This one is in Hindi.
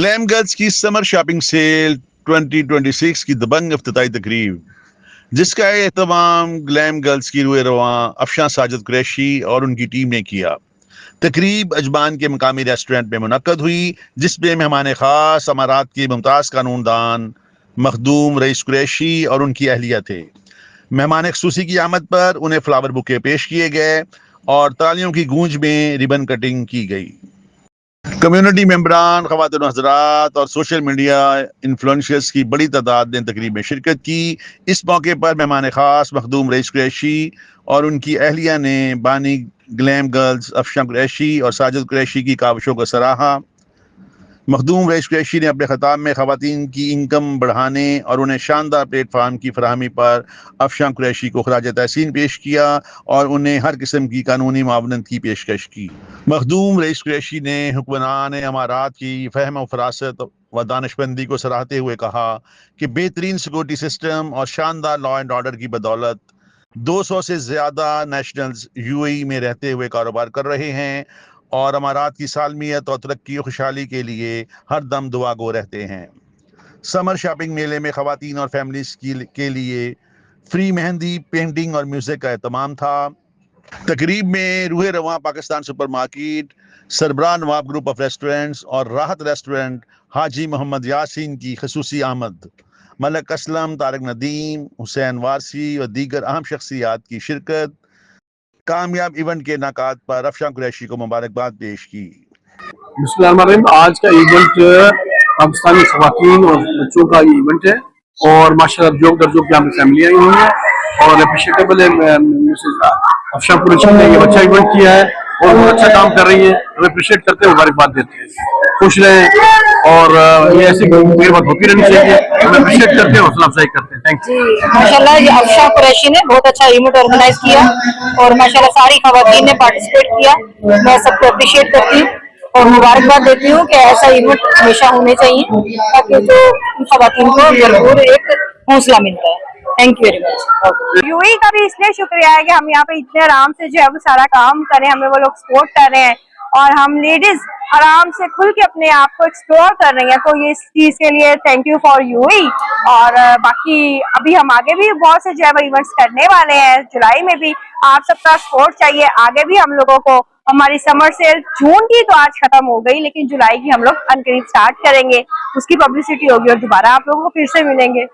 ग्लैम गर्ल्स की समर शॉपिंग सेल 2026 की दबंग इफ्तिताई तकरीब, जिसका एहतमाम ग्लैम गर्ल्स की रूए रवां अफशां साजिद कुरैशी और उनकी टीम ने किया। तकरीब अजमान के मकामी रेस्टोरेंट में मुनक्कद हुई, जिसमें मेहमान खास अमारात के मुमताज़ कानूनदान मखदूम रईस कुरैशी और उनकी अहलिया थे। मेहमान खसूसी की आमद पर उन्हें फ्लावर बुके पेश किए गए और तालियों की गूंज में रिबन कटिंग की गई। कम्युनिटी मेंबरान, ख़वातीन हज़रात और सोशल मीडिया इन्फ्लुएंसर्स की बड़ी तादाद ने तकरीब में शिरकत की। इस मौके पर मेहमान खास मखदूम रईस कुरैशी और उनकी अहलिया ने बानी ग्लैम गर्ल्स अफशां कुरैशी और साजिद कुरैशी की काविशों को सराहा। मखदूम रईस कुरैशी ने अपने खिताब में ख़वातीन की इनकम बढ़ाने और उन्हें शानदार प्लेटफार्म की फराहमी पर अफशां कुरैशी को खराज तहसीन पेश किया और उन्हें हर किस्म की कानूनी मावनत की पेशकश की। मखदूम रईस कुरैशी ने हुक्मरान अमारात की फ़हम और फरासत व दानिशमंदी को सराहते हुए कहा कि बेहतरीन सिक्योरिटी सिस्टम और शानदार लॉ एंड ऑर्डर की बदौलत 200 से ज़्यादा नेशनल्स यूएई में रहते हुए कारोबार कर रहे हैं और अमारात की सालमियत और तरक्की और खुशहाली के लिए हर दम दुआ गो रहते हैं। समर शॉपिंग मेले में ख़वातीन और फैमिलीज के लिए फ्री मेहंदी, पेंटिंग और म्यूज़िक का एहतमाम था। तकरीब में रूहे रवां पाकिस्तान सुपर मार्केट, सरबराह नवाब ग्रुप ऑफ रेस्टोरेंट्स और राहत रेस्टोरेंट हाजी मोहम्मद यासीन की खसूसी आमद, मलक असलम, तारक नदीम, हुसैन वारसी और दीगर अहम शख्सियात की शिरकत, कामयाब इवेंट के इनेकाद पर अफशां कुरैशी को मुबारकबाद पेश की। बिस्मिल्लाहिर्रहमानिर्रहीम। आज का इवेंट पाकिस्तानी ख़वातीन और बच्चों का इवेंट है और माशाल्लाह जोक दर्जों की यहाँ पे फैमिली आई हुई है और अप्रिशिएटेबल है। मिसेस अफशां कुरैशी ने ये अच्छा इवेंट किया है और बहुत अच्छा काम कर रही है। हम अप्रिशिएट करते हैं, मुबारकबाद देते हैं। खुश रहें और ये ऐसी देर बाद होती रहनी चाहिए। हम अप्रिशिएट करते हैं, हौसला अफजाई करते हैं। Thank you. माशाल्लाह ये अफशां कुरैशी ने बहुत अच्छा इवेंट ऑर्गेनाइज किया और माशाल्लाह सारी खवातीन ने पार्टिसिपेट किया। मैं सबको अप्रिशिएट करती हूँ और मुबारकबाद देती हूँ कि ऐसा इवेंट हमेशा होने चाहिए ताकि जो खवातीन को भरपूर एक हौसला मिलता है। Thank you very much. UAE का भी इसलिए शुक्रिया है कि हम यहाँ पे इतने आराम से जो है वो सारा काम करें, हमें वो लोग सपोर्ट कर रहे हैं और हम लेडीज आराम से खुल के अपने आप को एक्सप्लोर कर रही हैं। तो ये इस चीज के लिए थैंक यू फॉर यूएई। और बाकी अभी हम आगे भी बहुत से जो है वो इवेंट्स करने वाले हैं। जुलाई में भी आप सबका सपोर्ट चाहिए। आगे भी हम लोगों को हमारी समर सेल जून की तो आज खत्म हो गई, लेकिन जुलाई की हम लोग अनकरीब स्टार्ट करेंगे। उसकी पब्लिसिटी होगी और दोबारा आप लोगों को फिर से मिलेंगे।